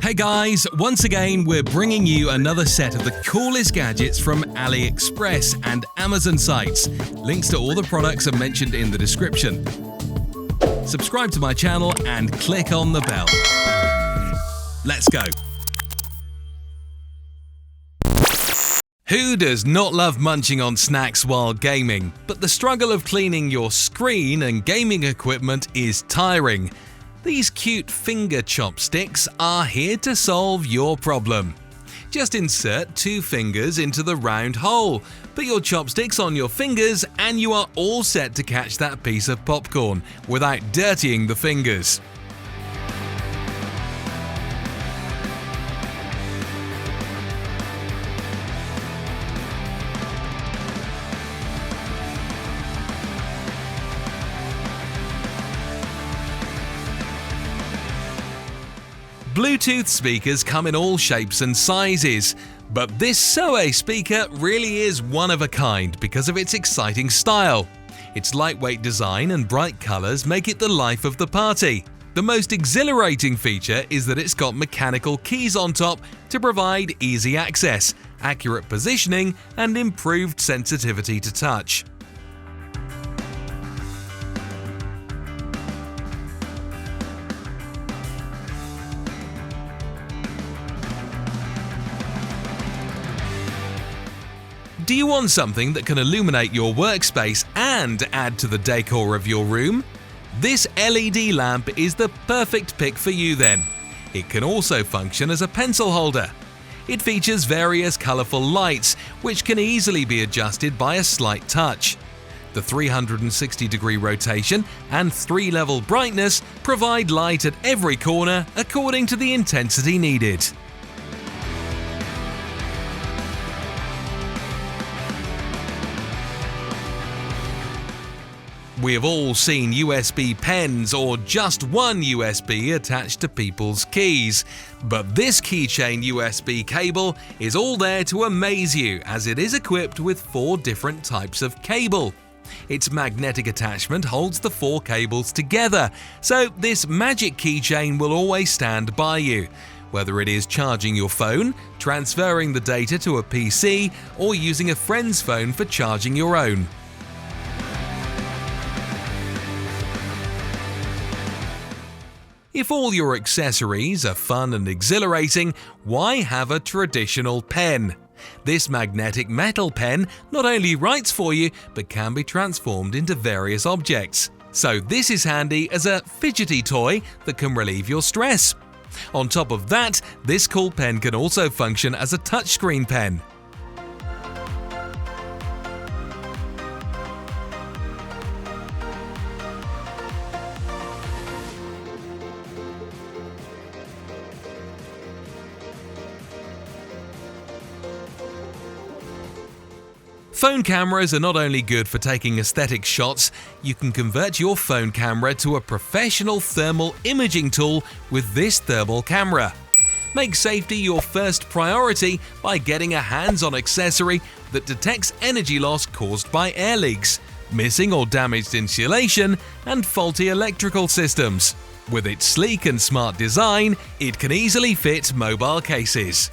Hey guys, once again we're bringing you another set of the coolest gadgets from Aliexpress and Amazon sites. Links to all the products are mentioned in the description. Subscribe to my channel and click on the bell. Let's go! Who does not love munching on snacks while gaming? But the struggle of cleaning your screen and gaming equipment is tiring. These cute finger chopsticks are here to solve your problem. Just insert 2 fingers into the round hole, put your chopsticks on your fingers and you are all set to catch that piece of popcorn without dirtying the fingers. Bluetooth speakers come in all shapes and sizes, but this Soaiy speaker really is one of a kind because of its exciting style. Its lightweight design and bright colors make it the life of the party. The most exhilarating feature is that it's got mechanical keys on top to provide easy access, accurate positioning, and improved sensitivity to touch. Do you want something that can illuminate your workspace and add to the decor of your room? This LED lamp is the perfect pick for you then. It can also function as a pencil holder. It features various colorful lights, which can easily be adjusted by a slight touch. The 360-degree rotation and 3-level brightness provide light at every corner according to the intensity needed. We have all seen USB pens or just one USB attached to people's keys, but this Keychain USB cable is all there to amaze you as it is equipped with 4 different types of cable. Its magnetic attachment holds the 4 cables together, so this magic keychain will always stand by you, whether it is charging your phone, transferring the data to a PC, or using a friend's phone for charging your own. If all your accessories are fun and exhilarating, why have a traditional pen? This magnetic metal pen not only writes for you, but can be transformed into various objects. So this is handy as a fidgety toy that can relieve your stress. On top of that, this cool pen can also function as a touchscreen pen. Phone cameras are not only good for taking aesthetic shots, you can convert your phone camera to a professional thermal imaging tool with this thermal camera. Make safety your first priority by getting a hands-on accessory that detects energy loss caused by air leaks, missing or damaged insulation, and faulty electrical systems. With its sleek and smart design, it can easily fit mobile cases.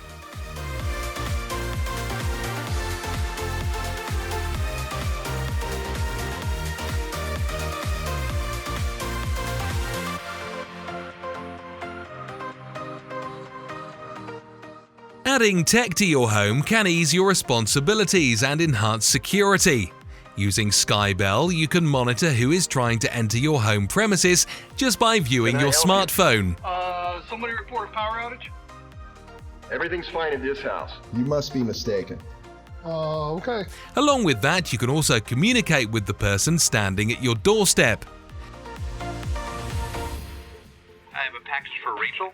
Adding tech to your home can ease your responsibilities and enhance security. Using SkyBell, you can monitor who is trying to enter your home premises just by viewing your smartphone. Somebody report a power outage? Everything's fine in this house. You must be mistaken. Okay. Along with that, you can also communicate with the person standing at your doorstep. I have a package for Rachel.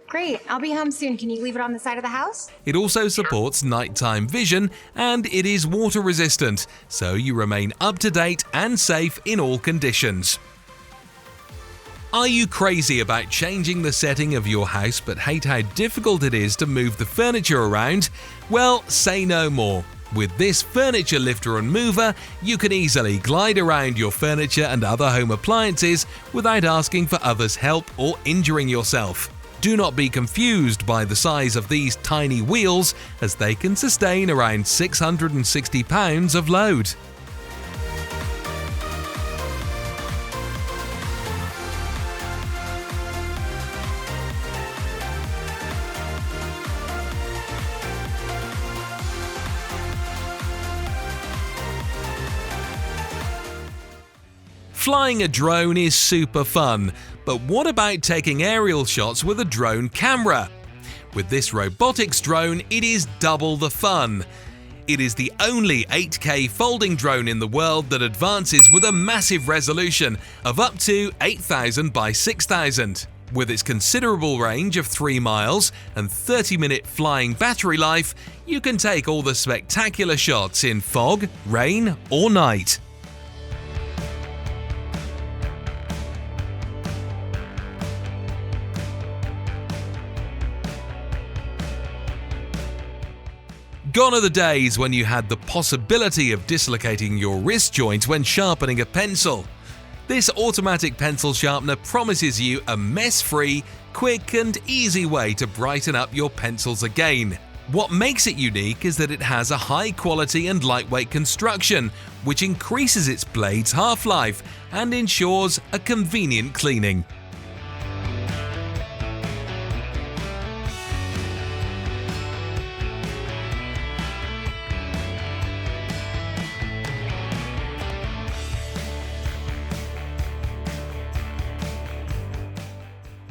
Great, I'll be home soon. Can you leave it on the side of the house? It also supports nighttime vision and it is water resistant, so you remain up to date and safe in all conditions. Are you crazy about changing the setting of your house but hate how difficult it is to move the furniture around? Well, say no more. With this furniture lifter and mover, you can easily glide around your furniture and other home appliances without asking for others' help or injuring yourself. Do not be confused by the size of these tiny wheels, as they can sustain around 660 pounds of load. Flying a drone is super fun, but what about taking aerial shots with a drone camera? With this Robotics drone, it is double the fun. It is the only 8K folding drone in the world that advances with a massive resolution of up to 8000 by 6000. With its considerable range of 3 miles and 30-minute flying battery life, you can take all the spectacular shots in fog, rain, or night. Gone are the days when you had the possibility of dislocating your wrist joint when sharpening a pencil. This automatic pencil sharpener promises you a mess-free, quick and easy way to brighten up your pencils again. What makes it unique is that it has a high quality and lightweight construction, which increases its blade's half-life and ensures a convenient cleaning.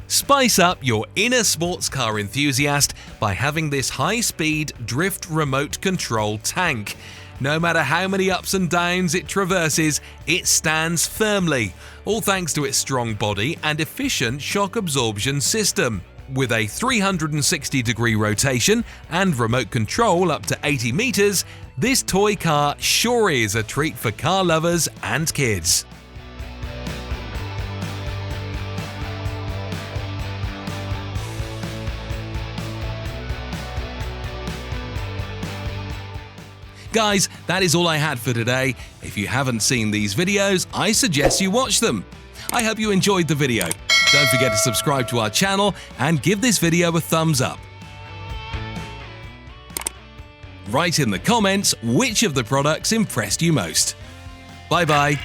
Spice up your inner sports car enthusiast by having this high-speed drift remote control tank. No matter how many ups and downs it traverses, it stands firmly, all thanks to its strong body and efficient shock absorption system. With a 360-degree rotation and remote control up to 80 meters, this toy car sure is a treat for car lovers and kids. Guys, that is all I had for today. If you haven't seen these videos, I suggest you watch them. I hope you enjoyed the video. Don't forget to subscribe to our channel and give this video a thumbs up. Write in the comments which of the products impressed you most. Bye bye.